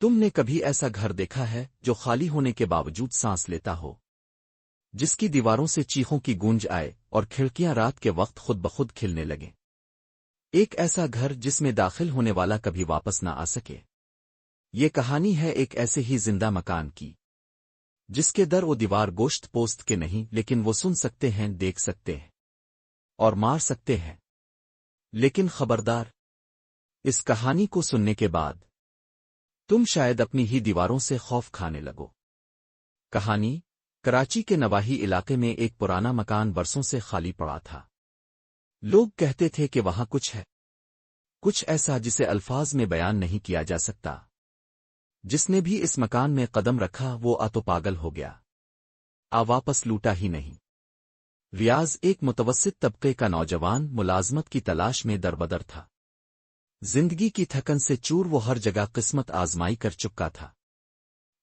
تم نے کبھی ایسا گھر دیکھا ہے جو خالی ہونے کے باوجود سانس لیتا ہو، جس کی دیواروں سے چیخوں کی گونج آئے اور کھڑکیاں رات کے وقت خود بخود کھلنے لگیں؟ ایک ایسا گھر جس میں داخل ہونے والا کبھی واپس نہ آ سکے۔ یہ کہانی ہے ایک ایسے ہی زندہ مکان کی، جس کے در و دیوار گوشت پوست کے نہیں، لیکن وہ سن سکتے ہیں، دیکھ سکتے ہیں اور مار سکتے ہیں۔ لیکن خبردار، اس کہانی کو سننے کے بعد تم شاید اپنی ہی دیواروں سے خوف کھانے لگو۔ کہانی کراچی کے نواحی علاقے میں ایک پرانا مکان برسوں سے خالی پڑا تھا۔ لوگ کہتے تھے کہ وہاں کچھ ہے، کچھ ایسا جسے الفاظ میں بیان نہیں کیا جا سکتا۔ جس نے بھی اس مکان میں قدم رکھا وہ تو پاگل ہو گیا، واپس لوٹا ہی نہیں۔ ریاض ایک متوسط طبقے کا نوجوان ملازمت کی تلاش میں دربدر تھا۔ زندگی کی تھکن سے چور وہ ہر جگہ قسمت آزمائی کر چکا تھا۔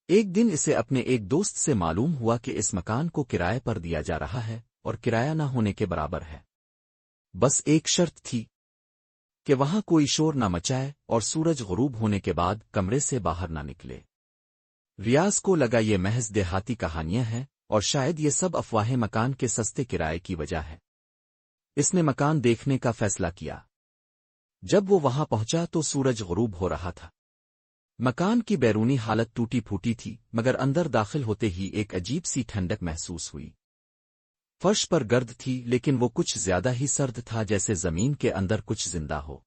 ایک دن اسے اپنے ایک دوست سے معلوم ہوا کہ اس مکان کو کرائے پر دیا جا رہا ہے اور کرایہ نہ ہونے کے برابر ہے۔ بس ایک شرط تھی کہ وہاں کوئی شور نہ مچائے اور سورج غروب ہونے کے بعد کمرے سے باہر نہ نکلے۔ ریاض کو لگا یہ محض دیہاتی کہانیاں ہیں اور شاید یہ سب افواہیں مکان کے سستے کرائے کی وجہ ہے۔ اس نے مکان دیکھنے کا فیصلہ کیا۔ جب وہ وہاں پہنچا تو سورج غروب ہو رہا تھا۔ مکان کی بیرونی حالت ٹوٹی پھوٹی تھی، مگر اندر داخل ہوتے ہی ایک عجیب سی ٹھنڈک محسوس ہوئی۔ فرش پر گرد تھی، لیکن وہ کچھ زیادہ ہی سرد تھا، جیسے زمین کے اندر کچھ زندہ ہو۔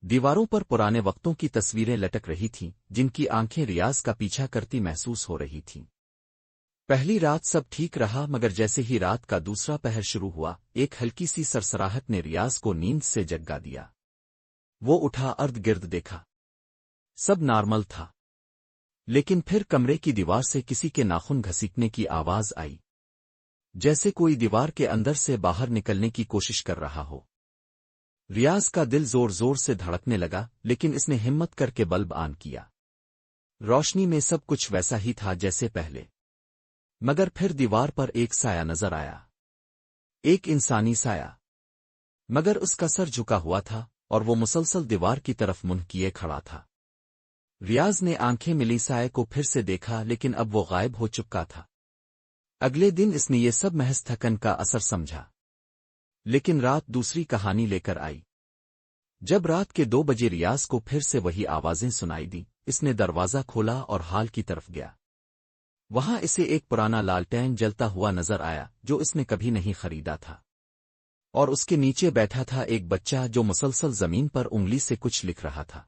دیواروں پر پرانے وقتوں کی تصویریں لٹک رہی تھیں، جن کی آنکھیں ریاض کا پیچھا کرتی محسوس ہو رہی تھیں۔ پہلی رات سب ٹھیک رہا، مگر جیسے ہی رات کا دوسرا پہر شروع ہوا، ایک ہلکی سی سرسراہٹ نے ریاض کو نیند سے جگا دیا۔ وہ اٹھا، ارد گرد دیکھا، سب نارمل تھا، لیکن پھر کمرے کی دیوار سے کسی کے ناخن گھسیٹنے کی آواز آئی، جیسے کوئی دیوار کے اندر سے باہر نکلنے کی کوشش کر رہا ہو۔ ریاض کا دل زور زور سے دھڑکنے لگا، لیکن اس نے ہمت کر کے بلب آن کیا۔ روشنی میں سب کچھ ویسا ہی تھا جیسے پہلے، مگر پھر دیوار پر ایک سایہ نظر آیا، ایک انسانی سایہ، مگر اس کا سر جھکا ہوا تھا اور وہ مسلسل دیوار کی طرف منہ کیے کھڑا تھا۔ ریاض نے آنکھیں ملی، سائے کو پھر سے دیکھا، لیکن اب وہ غائب ہو چکا تھا۔ اگلے دن اس نے یہ سب محض تھکن کا اثر سمجھا، لیکن رات دوسری کہانی لے کر آئی۔ جب رات کے 2 بجے ریاض کو پھر سے وہی آوازیں سنائی دی، اس نے دروازہ کھولا اور ہال کی طرف گیا۔ وہاں اسے ایک پرانا لالٹین جلتا ہوا نظر آیا جو اس نے کبھی نہیں خریدا تھا، اور اس کے نیچے بیٹھا تھا ایک بچہ جو مسلسل زمین پر انگلی سے کچھ لکھ رہا تھا۔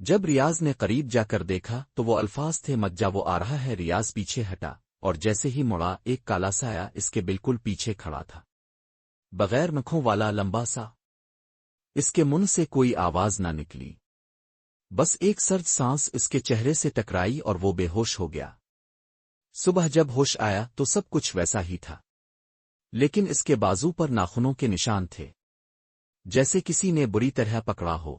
جب ریاض نے قریب جا کر دیکھا تو وہ الفاظ تھے، مت جا، وہ آ رہا ہے۔ ریاض پیچھے ہٹا اور جیسے ہی مڑا، ایک کالا سایہ اس کے بالکل پیچھے کھڑا تھا، بغیر نکھوں والا، لمبا سا۔ اس کے منہ سے کوئی آواز نہ نکلی، بس ایک سرد سانس اس کے چہرے سے ٹکرائی اور وہ بے ہوش ہو گیا۔ صبح جب ہوش آیا تو سب کچھ ویسا ہی تھا، لیکن اس کے بازو پر ناخنوں کے نشان تھے، جیسے کسی نے بری طرح پکڑا ہو۔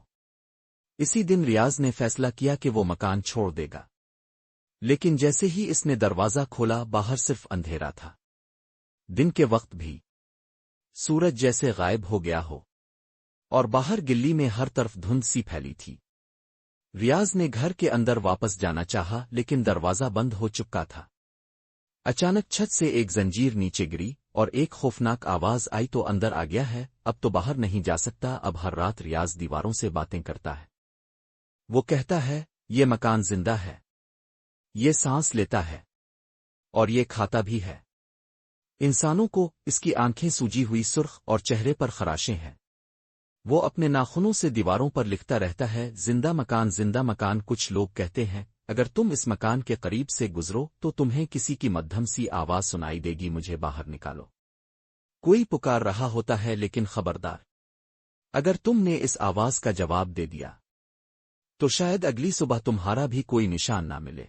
اسی دن ریاض نے فیصلہ کیا کہ وہ مکان چھوڑ دے گا، لیکن جیسے ہی اس نے دروازہ کھولا، باہر صرف اندھیرا تھا۔ دن کے وقت بھی سورج جیسے غائب ہو گیا ہو، اور باہر گلی میں ہر طرف دھند سی پھیلی تھی۔ ریاض نے گھر کے اندر واپس جانا چاہا، لیکن دروازہ بند ہو چکا تھا۔ اچانک چھت سے ایک زنجیر نیچے گری اور ایک خوفناک آواز آئی، تو اندر آ گیا ہے، اب تو باہر نہیں جا سکتا۔ اب ہر رات ریاض دیواروں سے باتیں کرتا ہے۔ وہ کہتا ہے، یہ مکان زندہ ہے، یہ سانس لیتا ہے، اور یہ کھاتا بھی ہے انسانوں کو۔ اس کی آنکھیں سوجی ہوئی سرخ اور چہرے پر خراشیں ہیں۔ وہ اپنے ناخنوں سے دیواروں پر لکھتا رہتا ہے، زندہ مکان، زندہ مکان۔ کچھ لوگ کہتے ہیں اگر تم اس مکان کے قریب سے گزرو تو تمہیں کسی کی مدھم سی آواز سنائی دے گی، مجھے باہر نکالو۔ کوئی پکار رہا ہوتا ہے، لیکن خبردار، اگر تم نے اس آواز کا جواب دے دیا تو شاید اگلی صبح تمہارا بھی کوئی نشان نہ ملے۔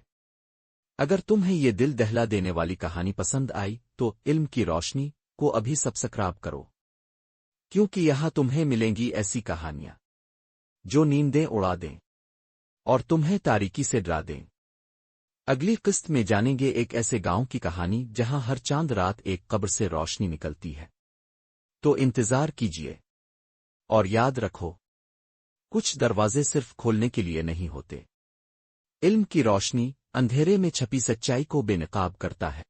اگر تمہیں یہ دل دہلا دینے والی کہانی پسند آئی تو علم کی روشنی کو ابھی سبسکرائب کرو، کیونکہ یہاں تمہیں ملیں گی ایسی کہانیاں جو نیندیں اڑا دیں اور تمہیں تاریکی سے ڈرا دیں۔ اگلی قسط میں جانیں گے ایک ایسے گاؤں کی کہانی جہاں ہر چاند رات ایک قبر سے روشنی نکلتی ہے۔ تو انتظار کیجیے، اور یاد رکھو، کچھ دروازے صرف کھولنے کے لیے نہیں ہوتے، علم کی روشنی اندھیرے میں چھپی سچائی کو بے نقاب کرتا ہے۔